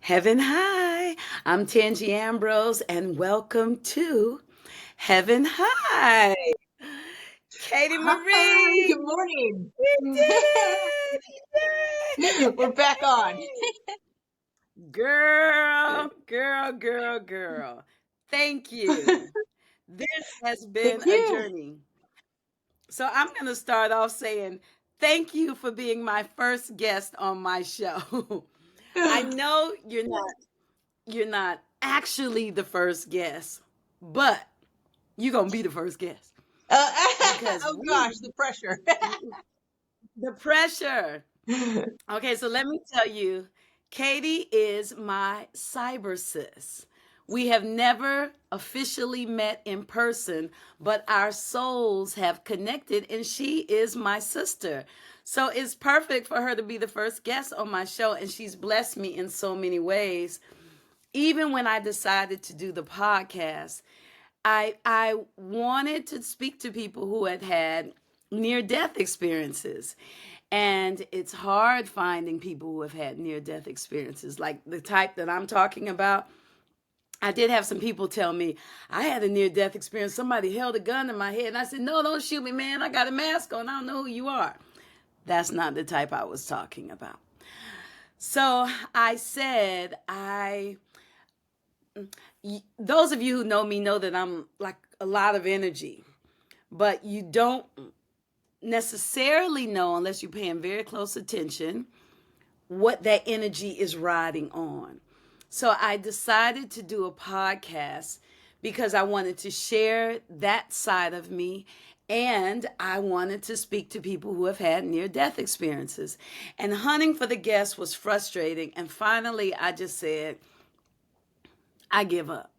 Heaven High. I'm Tangie Ambrose, and welcome to Heaven High. Katie Hi, Marie, good morning. we did it! We're back on. Yay! Girl, girl, girl, girl. Thank you. This has been Thank a you. journey. So I'm going to start off saying thank you for being my first guest on my show. I know you're not actually the first guest, but you're gonna be the first guest Uh, because oh gosh, the pressure. the pressure. Okay, so let me tell you, Katie is my cyber sis. We have never officially met in person, but our souls have connected, and she is my sister. So it's perfect for her to be the first guest on my show, and she's blessed me in so many ways. Even when I decided to do the podcast, I wanted to speak to people who had near death experiences. And it's hard finding people who have had near death experiences like the type that I'm talking about. I did have some people tell me I had a near death experience. Somebody held a gun to my head, and I said, "No, don't shoot me, man. I got a mask on. I don't know who you are." That's not the type I was talking about. So I said, those of you who know me know that I'm like a lot of energy, but you don't necessarily know unless you're paying very close attention what that energy is riding on. So I decided to do a podcast because I wanted to share that side of me, and I wanted to speak to people who have had near death experiences. And hunting for the guests was frustrating. And finally, I just said, I give up.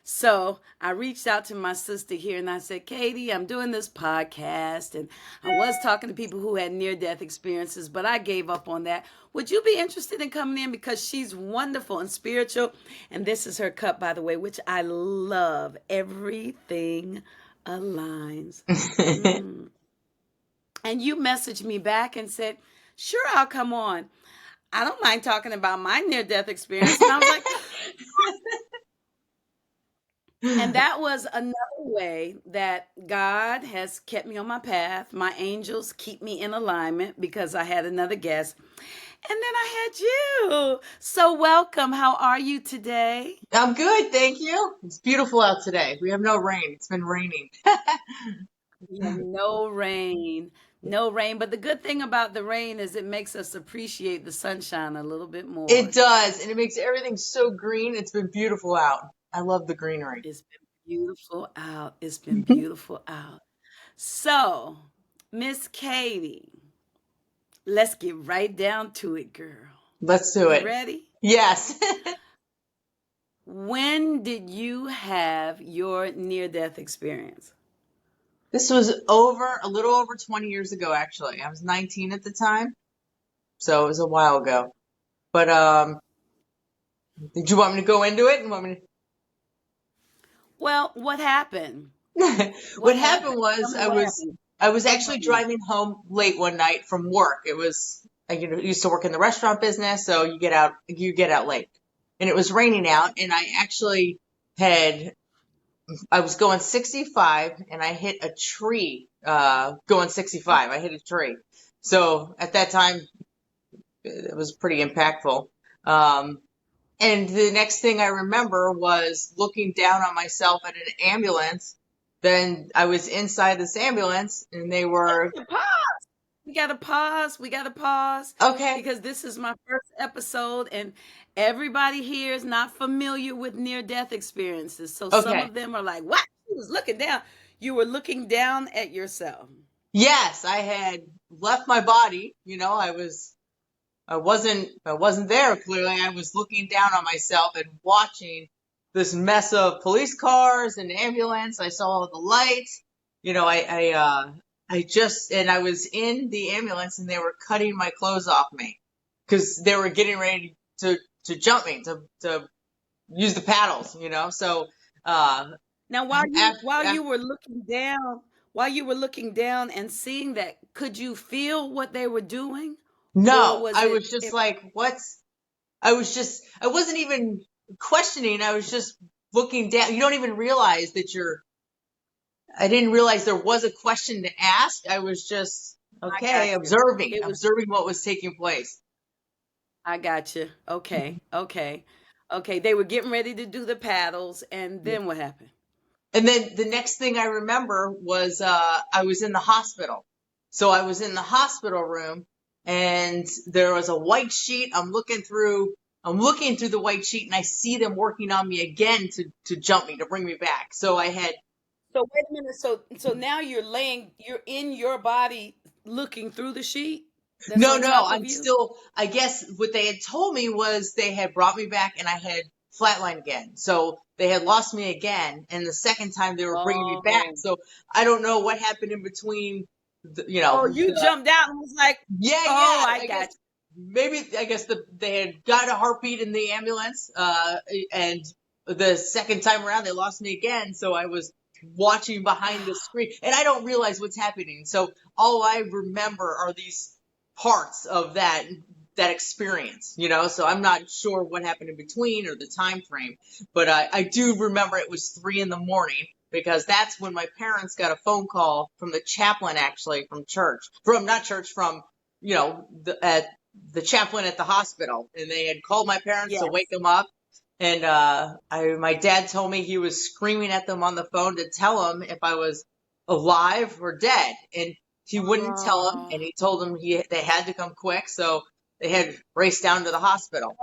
So I reached out to my sister here and I said, Katie, I'm doing this podcast and I was talking to people who had near death experiences, but I gave up on that. Would you be interested in coming in? Because she's wonderful and spiritual. And this is her cup, by the way, which I love. Everything aligns. Mm. And you messaged me back and said, sure, I'll come on. I don't mind talking about my near death experience. And I was like, and that was another way that God has kept me on my path. My angels keep me in alignment because I had another guest. And then I had you. So, welcome. How are you today? I'm good, thank you. It's beautiful out today. We have no rain. It's been raining. We have no rain. No rain. But the good thing about the rain is it makes us appreciate the sunshine a little bit It more. does, and it makes everything so green. It's been beautiful out. I love the greenery. It's been beautiful out. It's been beautiful out. So, Miss Katie, let's get right down to it, girl. Let's do You it. ready? Yes. When did you have your near death experience? This was a little over 20 years ago, actually. I was 19 at the time, so it was a while ago. But did you want me to go into it? And want me Well, what happened? to... What What happened happened? Tell was me what happened. I was What actually happened? driving home late one night from work. It was I used to work in the restaurant business, so you get out late. And it was raining out, and I was going 65 and I hit a tree going 65. I hit a tree. So at that time it was pretty impactful. Um, and the next thing I remember was looking down on myself at an ambulance. Then I was inside this ambulance and they were, Pause. We got to pause. We got to pause okay, because this is my first episode and everybody here is not familiar with near death experiences. So some okay. of them are like, what? She was looking down. You were looking down at yourself. Yes, I had left my body. I wasn't there. Clearly, I was looking down on myself and watching this mess of police cars and ambulance. I saw all the lights. You know, and I was in the ambulance and they were cutting my clothes off me because they were getting ready to jump me, to use the paddles, you know? So, Now, after, while you were looking down and seeing that, could you feel what they were doing, or no, was I it? was just like, what's I wasn't even questioning. I was just looking down. You don't even realize that I didn't realize there was a question to ask. I was just, I got okay, you. It was. observing what was taking place. I got you. Okay. Okay. Okay. They were getting ready to do the paddles, and Yeah. then what happened? And then the next thing I remember was I was in the hospital. So I was in the hospital room and there was a white sheet. I'm looking through the white sheet and I see them working on me again to jump me, to bring me back. So I had So wait a minute. So now you're in your body, looking through the sheet that's no, on no, top of I'm you. still, I guess what they had told me was they had brought me back and I had flatlined again. So they had lost me again. And the second time they were bringing me back. Oh. So I don't know what happened in between, Oh, you jumped out and was like, yeah, "Oh, yeah. I I got guess they had got a heartbeat in the ambulance, and the second time around they lost me again. So I was watching you." behind the screen, and I don't realize what's happening. So all I remember are these parts of that experience, you know. So I'm not sure what happened in between or the time frame, but I do remember it was 3 in the morning because that's when my parents got a phone call from the chaplain, actually from church, from not church, from at the chaplain at the hospital, and they had called my parents to wake Yes. them up. And my dad told me he was screaming at them on the phone to tell them if I was alive or dead, and he wouldn't tell them. Oh. And he told them they had to come quick, so they had raced down to the hospital.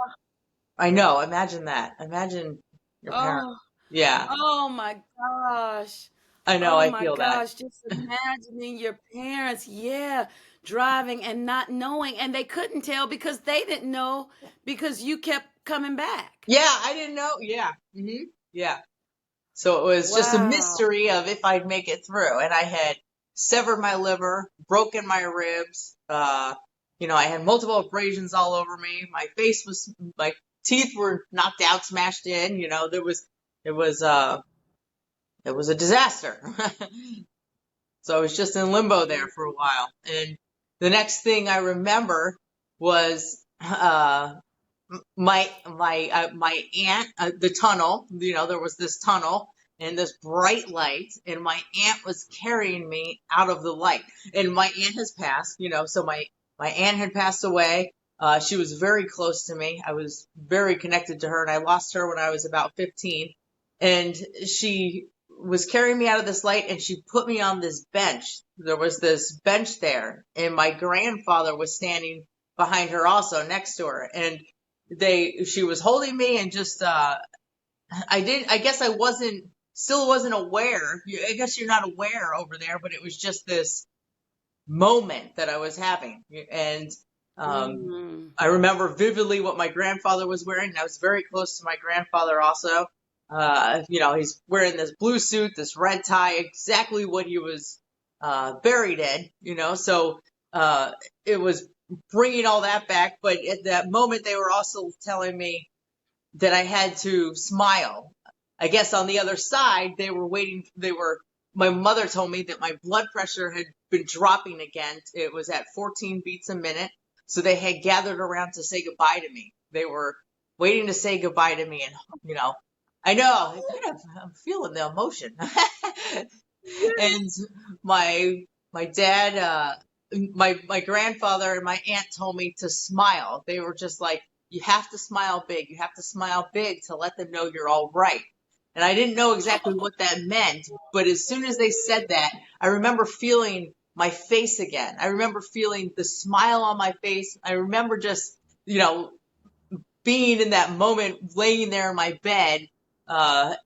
I know. Imagine that. Imagine your parents. Oh. Yeah, Oh my gosh. I know. Oh I my feel that. gosh. Just imagining your parents, yeah, driving and not knowing. And they couldn't tell because they didn't know because you kept coming back. Yeah, I didn't know. Yeah. Yeah. So it was just a Wow. mystery of if I'd make it through. And I had severed my liver, broken my ribs. I had multiple abrasions all over me. My teeth were knocked out, smashed in. It was, uh, it was a disaster. So I was just in limbo there for a while. And the next thing I remember was, my aunt, the tunnel, there was this tunnel and this bright light, and my aunt was carrying me out of the light. And my aunt has passed, so my aunt had passed away. She was very close to me. I was very connected to her, and I lost her when I was about 15. And she was carrying me out of this light, and she put me on this bench. There was this bench there, and my grandfather was standing behind her also, next to her. And she was holding me, and just I guess I wasn't aware. I guess you're not aware over there, but it was just this moment that I was having. And Mm. I remember vividly what my grandfather was wearing, and I was very close to my grandfather also. He's wearing this blue suit, this red tie, exactly what he was buried in, so it was bringing all that back. But at that moment, they were also telling me that I had to smile. I guess on the other side, my mother told me that my blood pressure had been dropping again. It was at 14 beats a minute. So they had gathered around to say goodbye to me. They were waiting to say goodbye to me. And, I know, I'm feeling the emotion. And my dad, my grandfather and my aunt told me to smile. They were just like, you have to smile big. You have to smile big to let them know you're all right. And I didn't know exactly what that meant, but as soon as they said that, I remember feeling my face again. I remember feeling the smile on my face. I remember just, being in that moment, laying there in my bed, the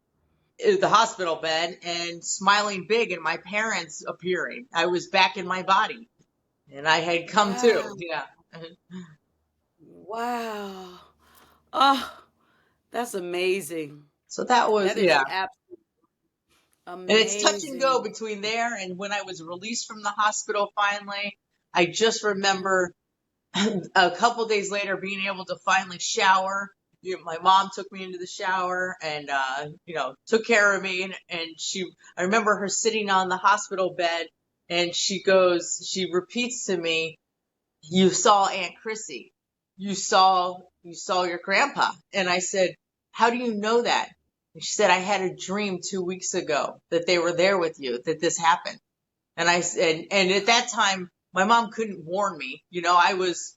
hospital bed, and smiling big, and my parents appearing. I was back in my body, and I had come to. Wow. Yeah. Wow. Oh, that's amazing. So that was, That is yeah. absolutely And it's touch and go amazing. between there and when I was released from the hospital finally. I just remember a couple days later being able to finally shower. My mom took me into the shower and took care of me, and I remember her sitting on the hospital bed, and she repeats to me, "You saw Aunt Chrissy. You saw you saw your grandpa. And I said, how do you know that? And she said, I had a dream 2 weeks ago that they were there with you, that this happened. And I said, and at that time, my mom couldn't warn me. I was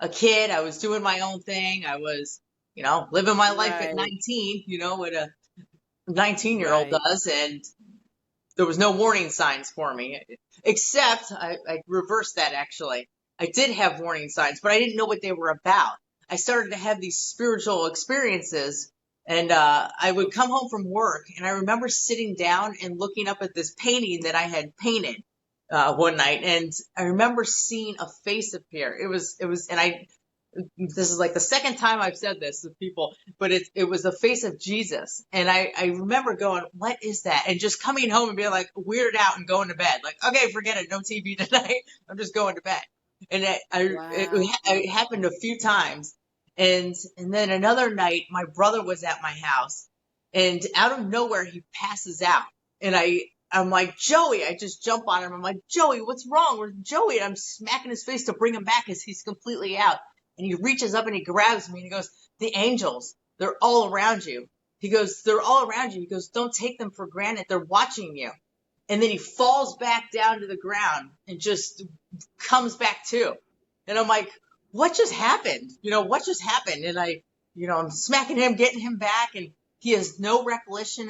a kid. I was doing my own thing. I was, living my life at Right. 19, what a 19-year-old Right. does. And there was no warning signs for me, except I reversed that actually. I did have warning signs, but I didn't know what they were about. I started to have these spiritual experiences, and I would come home from work, and I remember sitting down and looking up at this painting that I had painted one night, and I remember seeing a face appear. And this is like the second time I've said this to people, but it was the face of Jesus. And I remember going, what is that? And just coming home and being like weirded out and going to bed. Like, okay, forget it. No TV tonight. I'm just going to bed. And Wow. it happened a few times. And then another night, my brother was at my house, and out of nowhere, he passes out. And I'm like, Joey, I just jump on him. I'm like, Joey, what's wrong? Where's Joey? And I'm smacking his face to bring him back as he's completely out. And he reaches up and he grabs me and he goes, the angels, they're all around you. He goes, they're all around you. He goes, don't take them for granted. They're watching you. And then he falls back down to the ground and just comes back to. And I'm like, what just happened? What just happened? And I'm smacking him, getting him back. And he has no recognition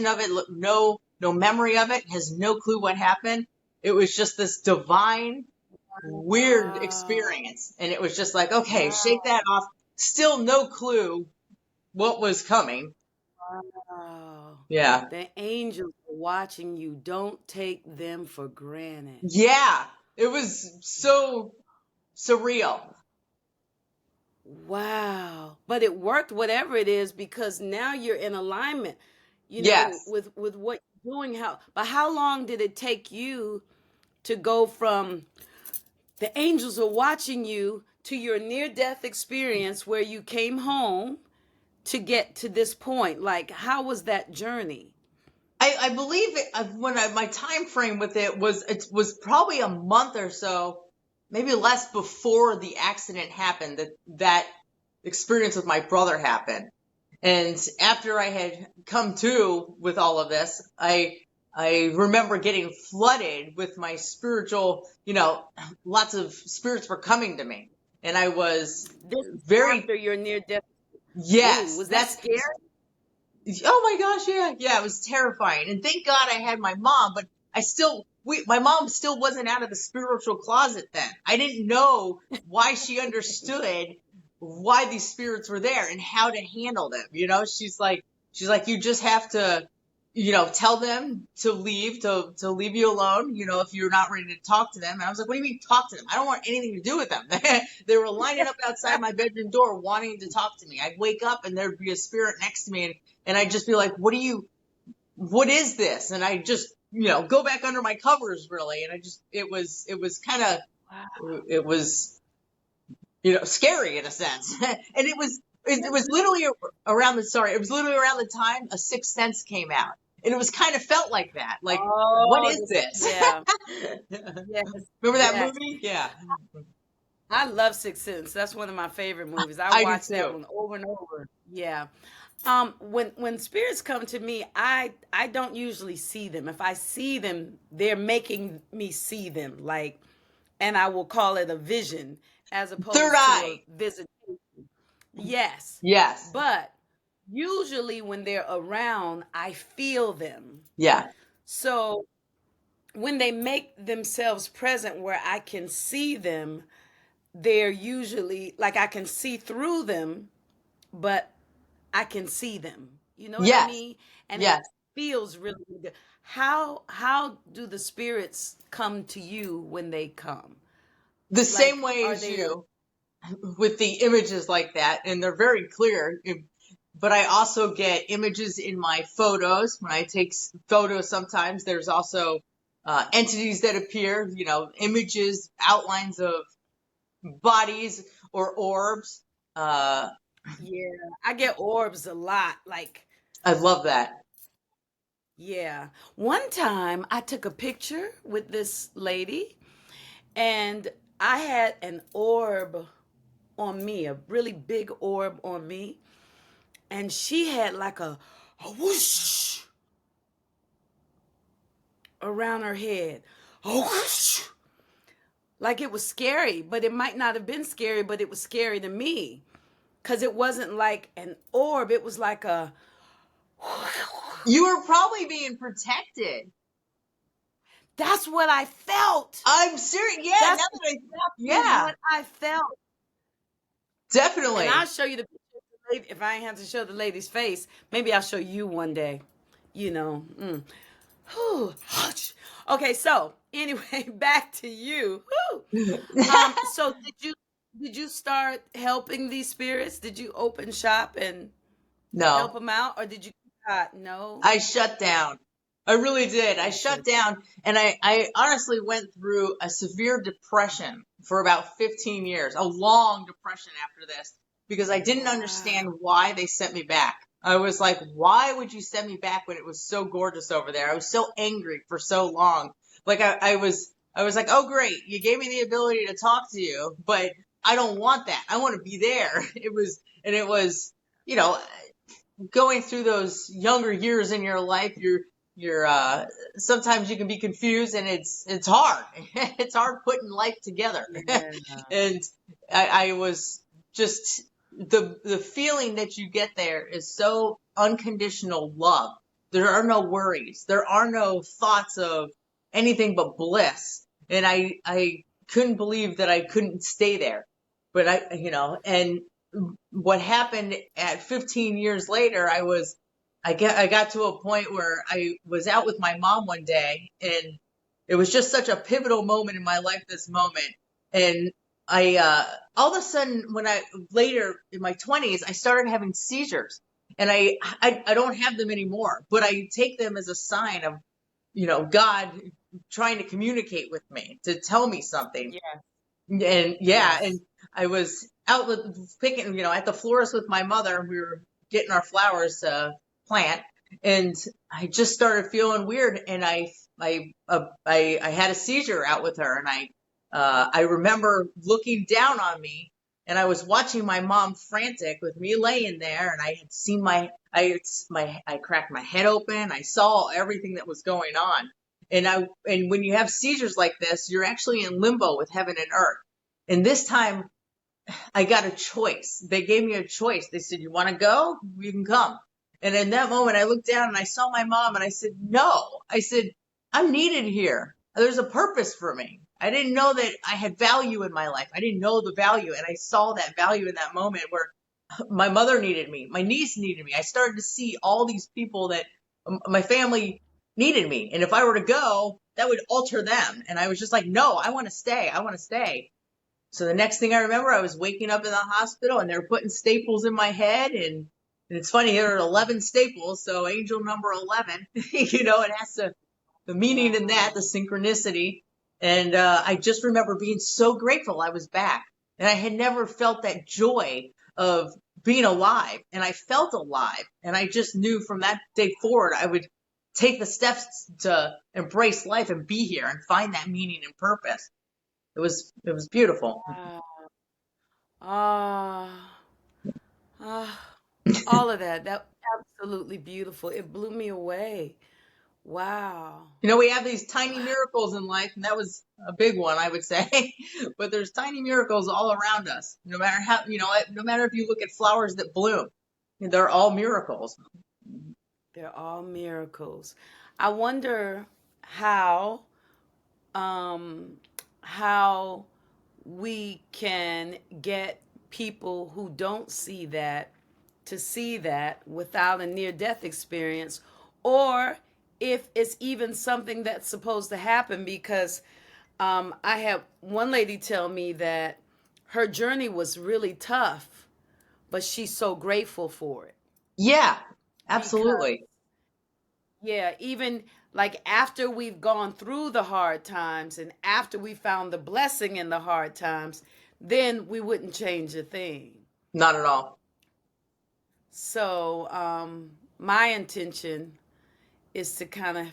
of it, no memory of it, has no clue what happened. It was just this divine weird Wow. experience. And it was just like, okay, shake Wow. that off. Still no clue what was coming. Wow. Yeah. The angels are watching you. Don't take them for granted. Yeah. It was so surreal. Wow. But it worked, whatever it is, because now you're in alignment, Yes. with what you're doing. But how long did it take you to go from the angels are watching you to your near death experience where you came home to get to this point? Like, how was that journey? I believe my time frame with it was probably a month or so, maybe less before the accident happened, that experience with my brother happened. And after I had come to with all of this, I remember getting flooded with my spiritual, lots of spirits were coming to me. And I was This is very, after your near death. Ooh, yes, was that scary? oh my gosh, yeah, yeah, it was terrifying. And thank God I had my mom, but my mom still wasn't out of the spiritual closet then. I didn't know why she understood why these spirits were there and how to handle them. She's like, you just have to, tell them to leave you alone, if you're not ready to talk to them. And I was like, what do you mean talk to them? I don't want anything to do with them. They were lining up outside my bedroom door wanting to talk to me. I'd wake up and there'd be a spirit next to me, and I'd just be like, what is this? And I just, go back under my covers really. And it was kind of, it was, scary in a sense. And it was literally around it was literally around the time A Sixth Sense came out. And it was kind of felt like that. Like, what Oh, is this? yeah. Yes. Remember that Yes. movie? Yeah. I love Sixth Sense. That's one of my favorite movies. I I do watched that too. one over and over. Yeah. When spirits come to me, I don't usually see them. If I see them, they're making me see them. Like, and I will call it a vision as Third opposed to a eye. visit. Yes. Yes. But usually when they're around, I feel them. Yeah. So when they make themselves present where I can see them, they're usually like I can see through them, but I can see them. You know what I Yes. mean? And it Yes. feels really good. How do the spirits come to you when they come? The same Like, way are as they you, with the images like that, and they're very clear. But I also get images in my photos. When I take photos, sometimes there's also entities that appear, images, outlines of bodies or orbs. Uh, yeah, I get orbs a lot. Like, I love that. yeah. One time I took a picture with this lady and I had an orb on me, a really big orb on me. And she had like a whoosh around her head. A whoosh. Like it was scary, but it might not have been scary, but it was scary to me. Because it wasn't like an orb, it was like a. You were probably being protected. That's what I felt. I'm serious. Yeah, now That's that I, exactly yeah, what I felt. And I'll definitely. show you the picture of the lady. If I ain't have to show the lady's face, maybe I'll show you one day. You know. Whew. Okay, so anyway, back to you. Whew. So did you start helping these spirits? Did you open shop and help No, them out, or did you? No. I shut down. I really did. I You shut should. down and I honestly went through a severe depression for about 15 years, a long depression after this, because I didn't understand Wow. why they sent me back. I was like, why would you send me back when it was so gorgeous over there? I was so angry for so long. Like I was like, oh great, you gave me the ability to talk to you, but I don't want that. I want to be there. It was, you know, going through those younger years in your life, you're sometimes you can be confused and it's hard. It's hard putting life together. Yeah. And I was just the feeling that you get there is so unconditional love. There are no worries. There are no thoughts of anything but bliss. And I couldn't believe that I couldn't stay there. But and what happened at 15 years later, I got to a point where I was out with my mom one day and it was just such a pivotal moment in my life, this moment. And all of a sudden, when later in my 20s, I started having seizures and I don't have them anymore, but I take them as a sign of, God trying to communicate with me to tell me something. Yes. And yeah, and Yes. I was out with picking, at the florist with my mother. We were getting our flowers to plant, and I just started feeling weird, and I had a seizure out with her, and I remember looking down on me, and I was watching my mom frantic with me laying there, and I had seen I cracked my head open. I saw everything that was going on. And when you have seizures like this, you're actually in limbo with heaven and earth. And this time I got a choice. They gave me a choice. They said, you want to go? You can come. And in that moment, I looked down and I saw my mom and I said, no. I said, I'm needed here. There's a purpose for me. I didn't know that I had value in my life. I didn't know the value. And I saw that value in that moment where my mother needed me. My niece needed me. I started to see all these people that my family needed me. And if I were to go, that would alter them. And I was just like, no, I want to stay. I want to stay. So the next thing I remember, I was waking up in the hospital and they were putting staples in my head. And it's funny, there are 11 staples. So angel number 11, it has the meaning in that, the Wow. synchronicity. And I just remember being so grateful I was back. And I had never felt that joy of being alive. And I felt alive. And I just knew from that day forward, I would take the steps to embrace life and be here and find that meaning and purpose. It was beautiful. Wow. Ah. Ah. All of that. That absolutely beautiful. It blew me away. Wow. We have these tiny miracles in life, and that was a big one, I would say. But there's tiny miracles all around us. No matter how, no matter if you look at flowers that bloom, they're all miracles. They're all miracles. I wonder how um how we can get people who don't see that to see that without a near death experience, or if it's even something that's supposed to happen, because I had one lady tell me that her journey was really tough, but she's so grateful for it. Yeah, Because absolutely. yeah, even like after we've gone through the hard times and after we found the blessing in the hard times, then we wouldn't change a thing. Not at all. So, my intention is to kind of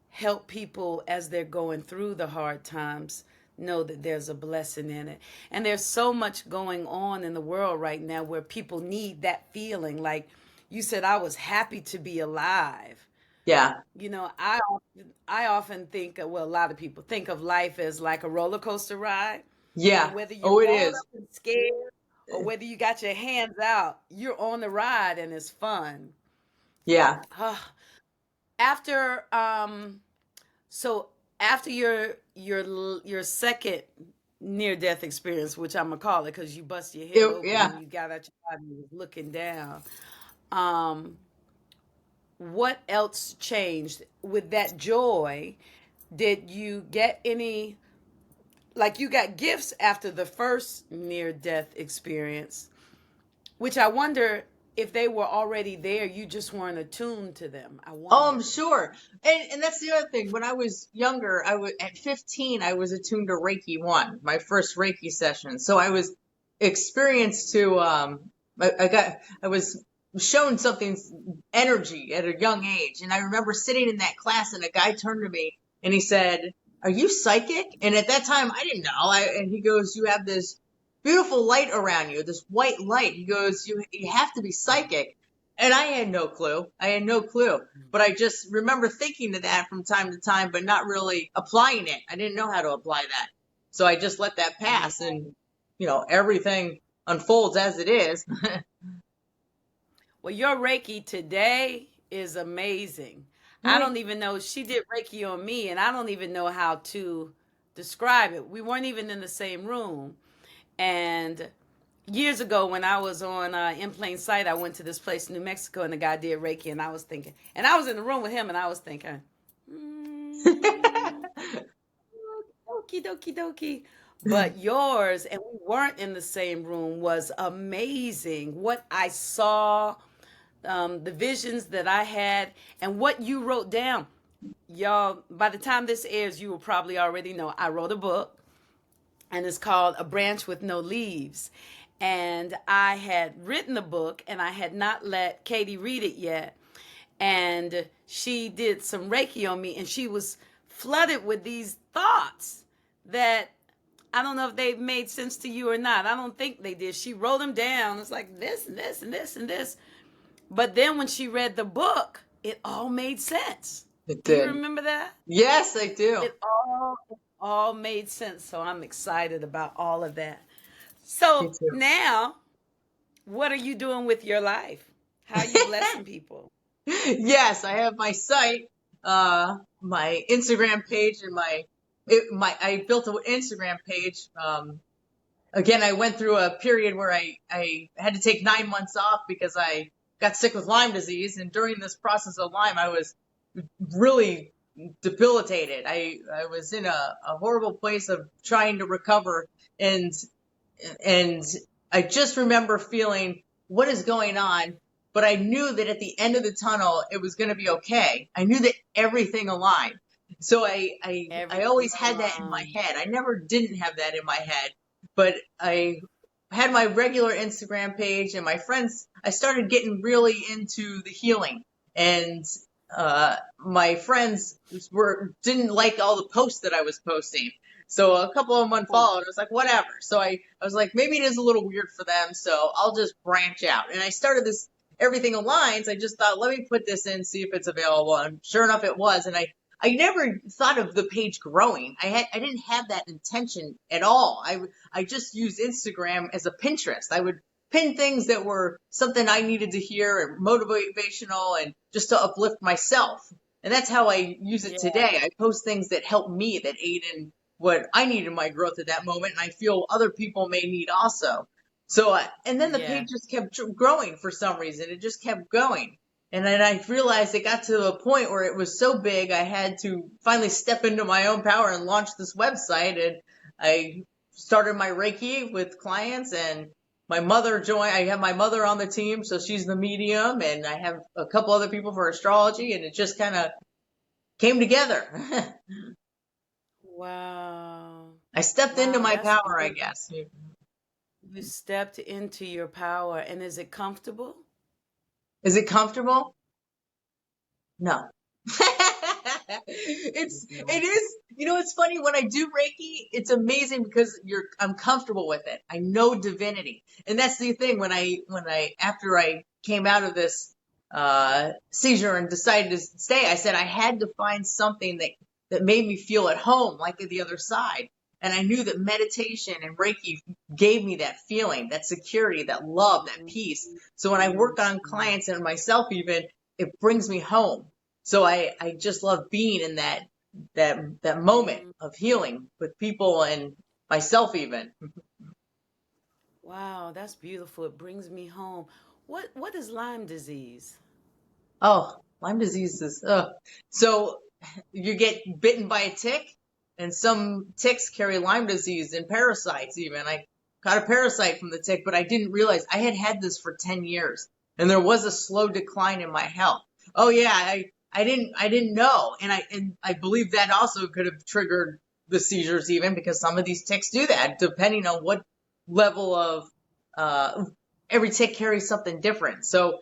help people as they're going through the hard times know that there's a blessing in it. And there's so much going on in the world right now where people need that feeling. Like you said, I was happy to be alive. Yeah. You know, I often think, well, a lot of people think of life as like a roller coaster ride. And Yeah. whether you're Oh, it balled is. up and scared or whether you got your hands out, you're on the ride and it's fun. Yeah. After so after your second near death experience, which I'm gonna call it because you bust your head open Yeah. and you got out your body and you was looking down. Um, what else changed with that joy? Did you get any, like you got gifts after the first near death experience, which I wonder if they were already there, you just weren't attuned to them. I Oh, I'm wonder. sure. And that's the other thing. When I was younger, I was at 15, I was attuned to Reiki 1, my first Reiki session. So I was experienced to I was shown something's energy at a young age. And I remember sitting in that class and a guy turned to me and he said, "Are you psychic?" And at that time I didn't know. And he goes, "You have this beautiful light around you, this white light." He goes, "You have to be psychic." And I had no clue. I had no clue. But I just remember thinking of that from time to time, but not really applying it. I didn't know how to apply that. So I just let that pass and, everything unfolds as it is. Well, your Reiki today is amazing. I Thank don't even know, she did Reiki on me, and I don't even know how to describe it. We weren't even in the same room. And years ago, when I was on In Plain Sight, I went to this place in New Mexico, and the guy did Reiki, and I was thinking, and I was in the room with him, and I was thinking, okie dokie dokie. But yours, and we weren't in the same room, was amazing. What I saw, the visions that I had, and what you wrote down. Y'all, by the time this airs, you will probably already know I wrote a book, and it's called A Branch with No Leaves. And I had written the book, and I had not let Katie read it yet. And she did some Reiki on me, and she was flooded with these thoughts that I don't know if they made sense to you or not. I don't think they did. She wrote them down. It's like this and this and this and this. But then when she read the book, it all made sense. It Do you did. remember that? Yes, I do. It all made sense. So I'm excited about all of that. So Me too. now, what are you doing with your life? How are you blessing people? Yes, I have my site, my Instagram page, and I built an Instagram page. Again, I went through a period where I had to take 9 months off because I got sick with Lyme disease, and during this process of Lyme, I was really debilitated. I was in a horrible place of trying to recover, and and I just remember feeling what is going on, but I knew that at the end of the tunnel it was going to be okay. I knew that everything aligned. So I Everything always had that in my alone. head. I never didn't have that in my head, but I had my regular Instagram page and my friends, I started getting really into the healing, and my friends didn't like all the posts that I was posting. So a couple of them unfollowed. I was like, whatever. So I was like, maybe it is a little weird for them, so I'll just branch out. And I started this Everything Aligns. I just thought, let me put this in, see if it's available. And sure enough, it was. And I never thought of the page growing. I didn't have that intention at all. I just used Instagram as a Pinterest. I would pin things that were something I needed to hear and motivational and just to uplift myself. And that's how I use it Yeah, today. I post things that help me, that aid in what I need in my growth at that moment, and I feel other people may need also. So, and then the yeah, page just kept growing for some reason. It just kept going. And then I realized it got to a point where it was so big, I had to finally step into my own power and launch this website. And I started my Reiki with clients, and my mother joined. I have my mother on the team, so she's the medium, and I have a couple other people for astrology, and it just kind of came together. wow. I stepped into Wow, my that's power, I beautiful. guess. You stepped into your power, and is it comfortable? Is it comfortable? No. It is, it's funny when I do Reiki, it's amazing because I'm comfortable with it. I know divinity. And that's the thing after I came out of this seizure and decided to stay, I said I had to find something that made me feel at home, like at the other side. And I knew that meditation and Reiki gave me that feeling, that security, that love, that peace. So when I work on clients and myself even, it brings me home. So I just love being in that moment of healing with people and myself even. Wow, that's beautiful. It brings me home. What is Lyme disease? Oh, Lyme disease is, so you get bitten by a tick, and some ticks carry Lyme disease and parasites even. I caught a parasite from the tick, but I didn't realize I had this for 10 years, and there was a slow decline in my health. Oh yeah, I didn't know, and I believe that also could have triggered the seizures even because some of these ticks do that, depending on what level of uh every tick carries something different. So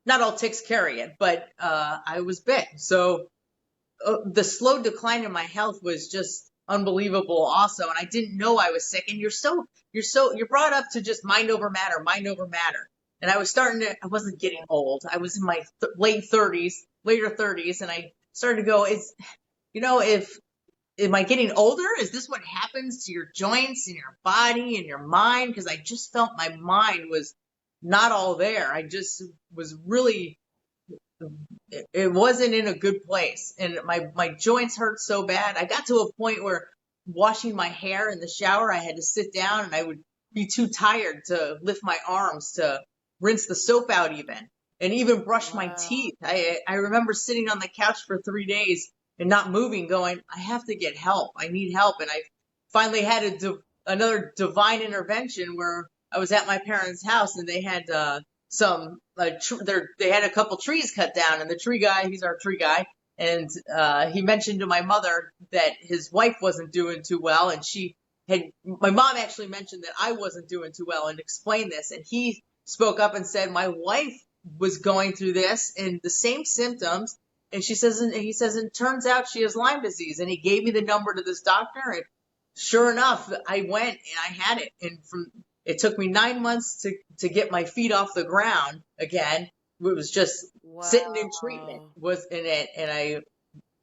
not all ticks carry it, but I was bit. So the slow decline in my health was just unbelievable also. And I didn't know I was sick. And you're brought up to just mind over matter, mind over matter. And I wasn't getting old. I was in my later 30s. And I started to go, if am I getting older? Is this what happens to your joints and your body and your mind? Because I just felt my mind was not all there. I just was really, it wasn't in a good place. And my joints hurt so bad. I got to a point where washing my hair in the shower, I had to sit down and I would be too tired to lift my arms to rinse the soap out even. And even brush my Wow. teeth. I remember sitting on the couch for 3 days and not moving, going, I have to get help. I need help. And I finally had another divine intervention where I was at my parents' house and they had they had a couple trees cut down, and the tree guy, he's our tree guy, and he mentioned to my mother that his wife wasn't doing too well, and my mom actually mentioned that I wasn't doing too well and explained this, and he spoke up and said my wife was going through this and the same symptoms. And he says, and turns out she has Lyme disease. And he gave me the number to this doctor. And sure enough, I went and I had it. And it took me 9 months to get my feet off the ground again. It was just sitting in treatment Wow. was in it. And I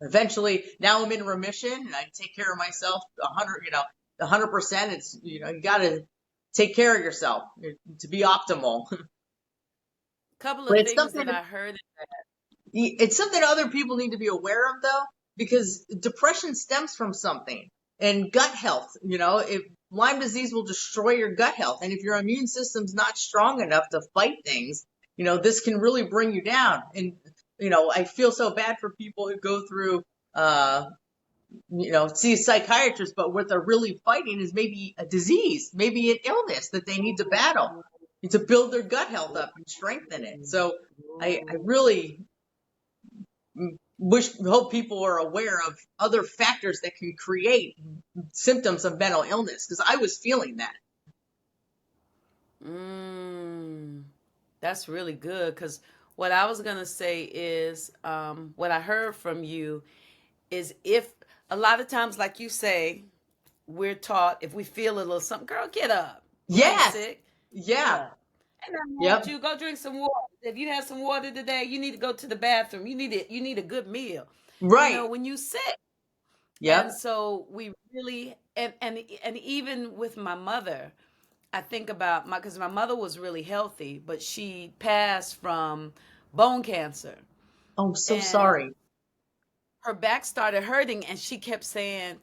eventually, now I'm in remission and I take care of myself 100%. It's, you got to take care of yourself to be optimal. Couple But of things that I heard. it's something other people need to be aware of though, because depression stems from something, and gut health, if Lyme disease will destroy your gut health. And if your immune system's not strong enough to fight things, this can really bring you down. And, I feel so bad for people who go through, see a psychiatrist, but what they're really fighting is maybe a disease, maybe an illness that they need to battle to build their gut health up and strengthen it. So I really hope people are aware of other factors that can create symptoms of mental illness, because I was feeling that. Mm, that's really good because what I was gonna say is what I heard from you is if a lot of times, like you say, we're taught if we feel a little something, girl, get up. You ain't Yes. sick. Get Yeah. up. And nothing wrong with Yep. you. Go drink some water. If you have some water today, you need to go to the bathroom. You need a good meal. Right. When you sick. And Yep. so we really and even with my mother, I think about because my mother was really healthy, but she passed from bone cancer. Oh, I'm so And sorry. her back started hurting and she kept saying,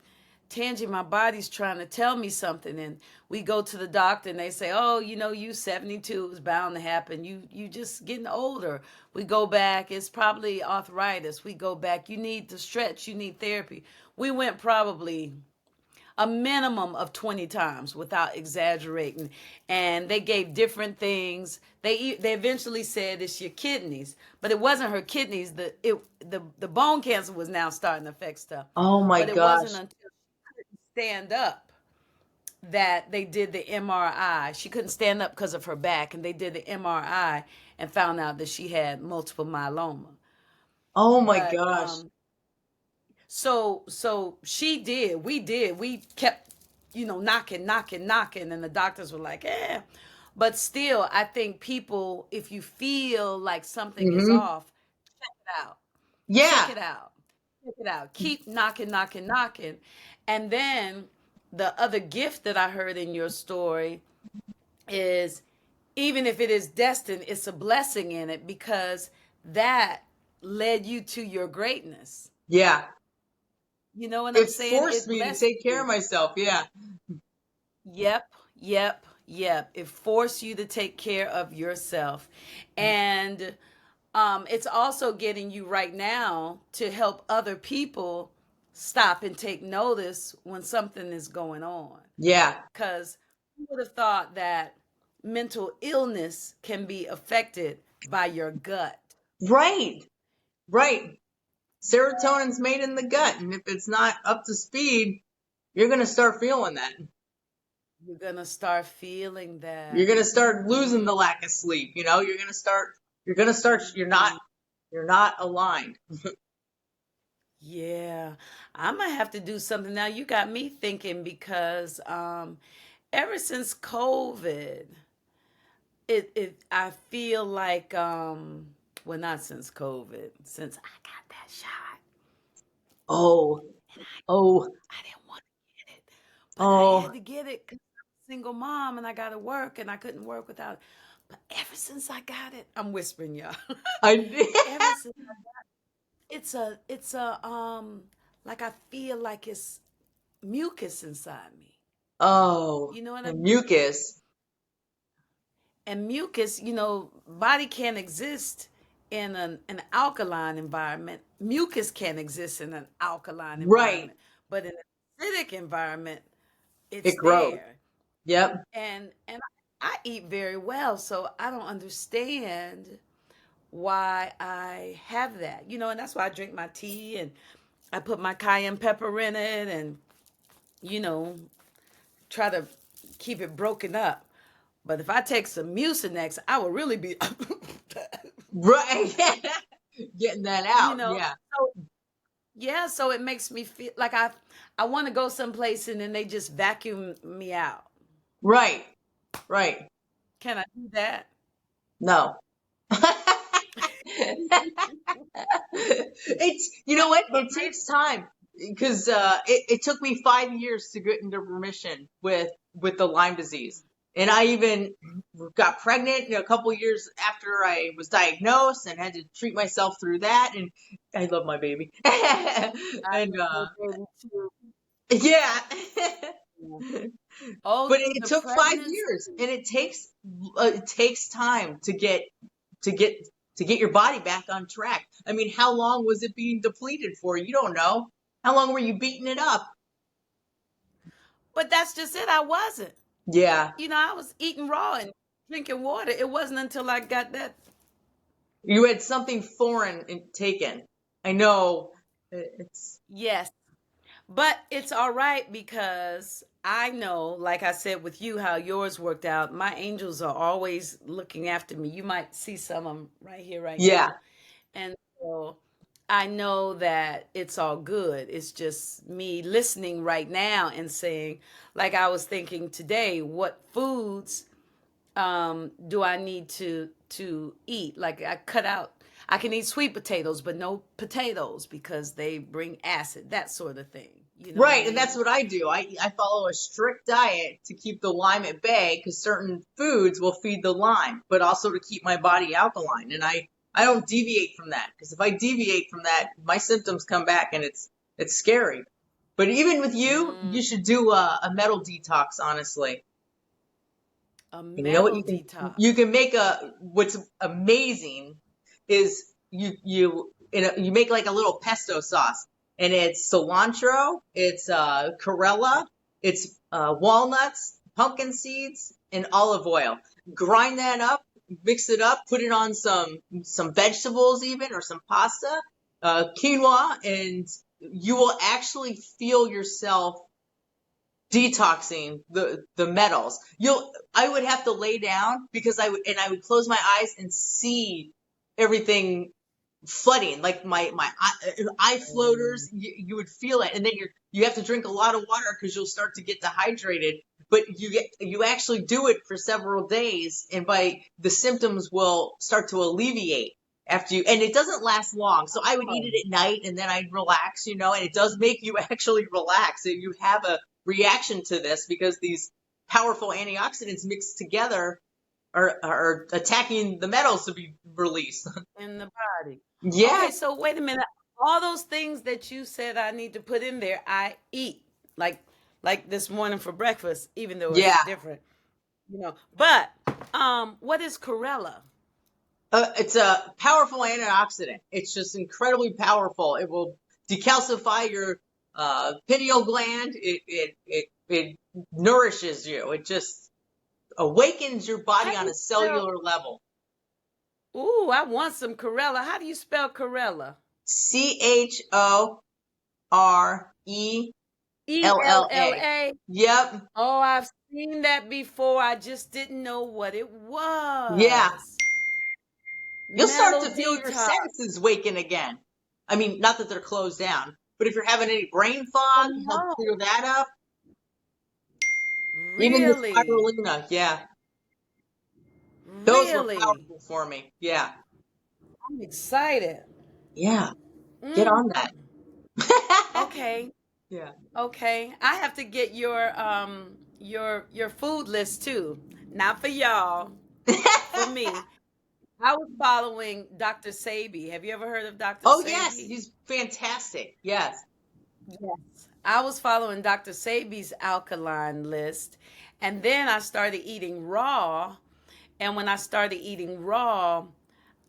Tangie, my body's trying to tell me something. And we go to the doctor and they say, oh, you 72, it was bound to happen. You just getting older. We go back, it's probably arthritis. We go back, you need to stretch, you need therapy. We went probably a minimum of 20 times without exaggerating, and they gave different things. They eventually said it's your kidneys, but it wasn't her kidneys. The bone cancer was now starting to affect stuff, Oh my but it wasn't gosh. until she couldn't stand up that they did the MRI. She couldn't stand up because of her back, and they did the MRI and found out that she had multiple myeloma. Oh my But gosh. So she did. We did. We kept, knocking, knocking, knocking, and the doctors were like, "Eh." But still, I think people, if you feel like something is Hmm. off, check it out. Check Yeah. it out. Check it out. Keep knocking, knocking, knocking. And then the other gift that I heard in your story is, even if it is destined, it's a blessing in it, because that led you to your greatness. Yeah. You know what I'm It saying? forced It me to blessed take care of you. myself. Yeah. Yep, yep, yep. It forced you to take care of yourself. And it's also getting you right now to help other people stop and take notice when something is going on. Yeah. Because who would have thought that mental illness can be affected by your gut? Right. Right. Serotonin's made in the gut, and if it's not up to speed, you're going to start feeling that. You're going to start feeling You're that. going to start losing the lack of sleep. You're not aligned. Yeah, I'm gonna have to do something now. You got me thinking, because ever since COVID, it I feel like, well, not since COVID, since I got that shot, Oh, and oh, I didn't want to get it, but I had oh, to get it because I'm a single mom and I got to work and I couldn't work without it. But ever since I got it, I'm whispering, y'all. Ever I, since it's a like I feel like it's mucus inside me. oh, You know what I the mean? mucus. And mucus, body can't exist in an alkaline environment. Mucus can't exist in an alkaline Right. environment. But in an acidic environment, It it's grows. there. Yep. And I eat very well, so I don't understand why I have that. And that's why I drink my tea and I put my cayenne pepper in it, and you know, try to keep it broken up. But if I take some Mucinex, I will really be, Right. Getting that you out. know. Yeah. So yeah, so it makes me feel like I want to go someplace and then they just vacuum me out. Right. Right. Can I do that? No. It's, you know what? But It takes time because it took me 5 years to get into remission with the Lyme disease. And I even got pregnant a couple years after I was diagnosed and had to treat myself through that. And I love my baby. I And love my baby too. yeah. Yeah. Oh, But through it the took five pregnancy. years, and it takes time to get to get your body back on track. I mean, how long was it being depleted for? You don't know. How long were you beating it up? But that's just it. I wasn't. Yeah, I was eating raw and drinking water. It wasn't until I got that. you had something foreign taken. I know. It's Yes. But it's all right, because I know, like I said with you, how yours worked out. My angels are always looking after me. You might see some of them right here, right yeah, now. And so I know that it's all good. It's just me listening right now and saying, like I was thinking today, what foods do I need to eat? Like I cut out. I can eat sweet potatoes, but no potatoes because they bring acid. That sort of thing. You know what I right. And that's mean? what I do. I follow a strict diet to keep the Lyme at bay because certain foods will feed the Lyme, but also to keep my body alkaline. And I don't deviate from that because if I deviate from that, my symptoms come back and it's scary. But even with you, Mm, you should do a metal detox, honestly. a And you know what metal you detox. can make what's amazing is you make like a little pesto sauce, and it's cilantro, it's Corella, it's walnuts, pumpkin seeds, and olive oil. Grind that up, mix it up, put it on some vegetables even or some pasta, quinoa, and you will actually feel yourself detoxing the metals. I would have to lay down because I would close my eyes and see everything flooding, like my eye floaters. You would feel it, and then you have to drink a lot of water because you'll start to get dehydrated. But you actually do it for several days, and by the symptoms will start to alleviate after you. And it doesn't last long, so I would eat it at night, and then I'd relax, and it does make you actually relax. So you have a reaction to this because these powerful antioxidants mixed together are attacking the metals to be released. In the body. Yeah. Okay, so wait a minute. All those things that you said I need to put in there, I eat. Like this morning for breakfast, even though it's Yeah. different. But what is chlorella? It's a powerful antioxidant. It's just incredibly powerful. It will decalcify your pineal gland. It nourishes you. It just awakens your How body do on you a spell? cellular level. Ooh, I want some chlorella. How do you spell chlorella? CHORELLA. ELLA. Yep. Oh, I've seen that before. I just didn't know what it Yeah. was. You'll start Metal to feel your detox. senses waken again. I mean, not that they're closed down, but if you're having any brain Oh fog, help no. clear that up. Even the Really? spirulina, yeah. Those were Really? powerful for me. Yeah. I'm excited. Yeah. Get Mm. on that. Okay. Yeah. Okay. I have to get your food list too. Not for y'all, for me. I was following Dr. Sabi. Have you ever heard of Dr. Oh, yes. Sabi? He's fantastic. Yes. Yes. I was following Dr. Sabi's alkaline list, and then I started eating raw. And when I started eating raw,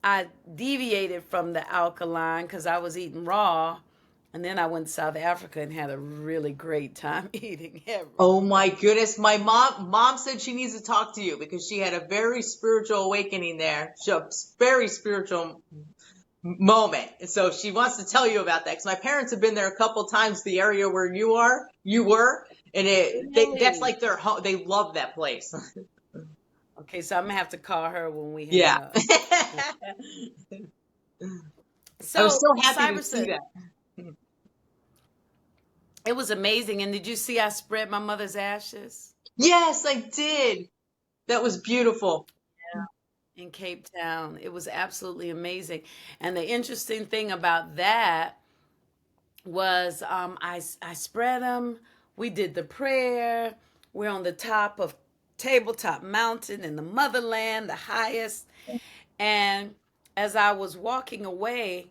I deviated from the alkaline because I was eating raw. And then I went to South Africa and had a really great time eating Oh everything. my goodness. My mom said she needs to talk to you because she had a very spiritual awakening there. A very spiritual moment. And so she wants to tell you about that because my parents have been there a couple times, the area where you were, and that's Really? like their home. They love that place. Okay, so I'm gonna have to call her when we hang Yeah. up. I was So, so happy to see Cyberson, that. it was amazing. And did you see I spread my mother's ashes Yes, I did. That was beautiful. in Cape Town? It was absolutely amazing. And the interesting thing about that was I spread them. We did the prayer. We're on the top of Tabletop Mountain in the motherland, the highest. And as I was walking away,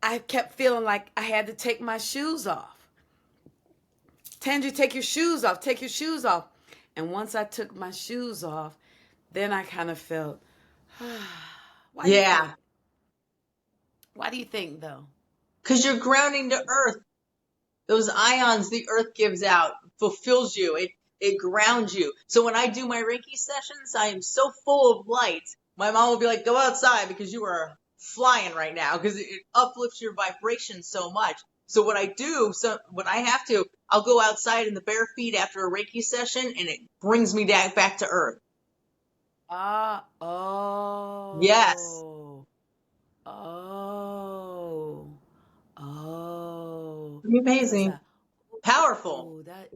I kept feeling like I had to take my shoes off. Tangie, take your shoes off. Take your shoes off. And once I took my shoes off, then I kind of felt, why do you Yeah, think? Why do you think though? because you're grounding to earth. Those ions the earth gives out fulfills you. It grounds you. So when I do my Reiki sessions, I am so full of light. My mom will be like, "Go outside because you are flying right now because it uplifts your vibration so much." So what I do, so when I have to, I'll go outside in the bare feet after a Reiki session, and it brings me back to earth. Ah, Yes. oh, oh, oh. Pretty Cause amazing. Powerful. that,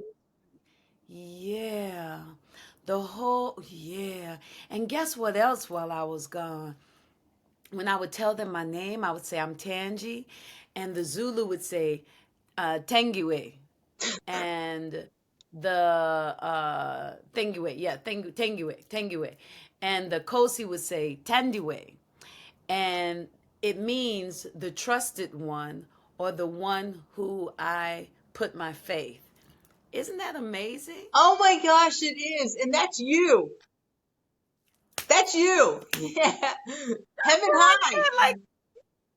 yeah, the whole, yeah. And guess what else while I was gone? When I would tell them my name, I would say I'm Tangie, and the Zulu would say Tangiwe, and the Tangiwe, yeah, Tangiwe, and the Kosi would say Tandiwe, and it means the trusted one or the one who I put my faith. Isn't that amazing? Oh my gosh, it is. And that's you. That's you. Yeah. Heaven Oh my high. God, like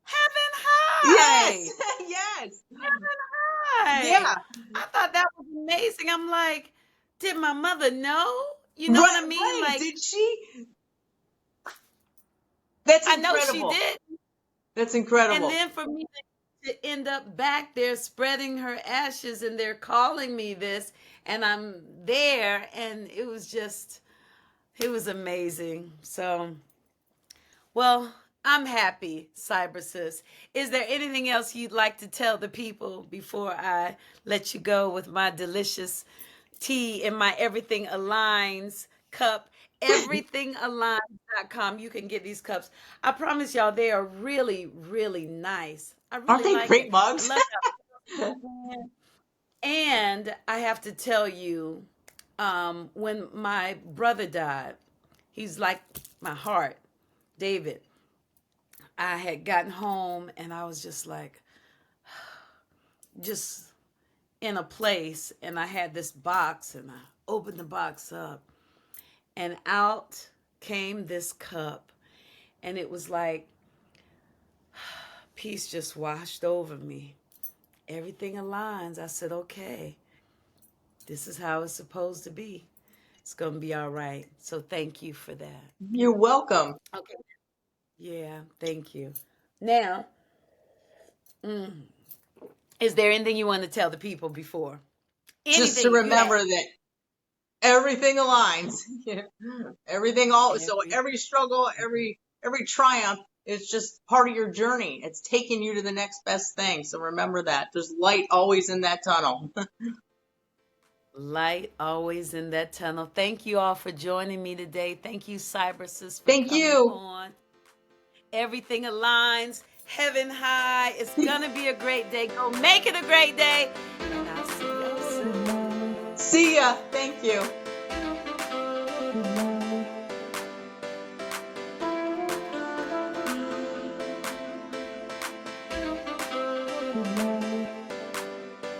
heaven Yes. high. Yes. Heaven high. Yeah. I thought that was amazing. I'm like, did my mother know? You know what I Right, mean? right. Like, Did she? That's I know she incredible. did. That's And incredible. then for me to end up back there spreading her ashes and they're calling me this and I'm there and it was amazing. So, well, I'm happy, Cyber Sis. Is there anything else you'd like to tell the people before I let you go with my delicious tea in my Everything Aligns cup? Everythingaligns.com. You can get these cups. I promise y'all, they are really, really nice. I Aren't really they like great it. I mugs? love that. And I have to tell you, when my brother died, he's like my heart, David. I had gotten home and I was just like, just in a place, and I had this box, and I opened the box up, and out came this cup, and it was like peace just washed over me. Everything aligns. I said, okay, this is how it's supposed to be. It's going to be all right. So thank you for that. You're welcome. Okay. Yeah, thank you. Now, is there anything you want to tell the people before? Just to Anything you have. remember that everything aligns. Everything all so Every, every struggle, every triumph is just part of your journey. It's taking you to the next best thing. So remember that. There's light always in that tunnel. Light always in that tunnel. Thank you all for joining me today. Thank you, Cyber Sis, for Thank coming you. on. Everything aligns. Heaven high. It's going to be a great day. Go make it a great day. And I'll see y'all soon. See ya. Thank you.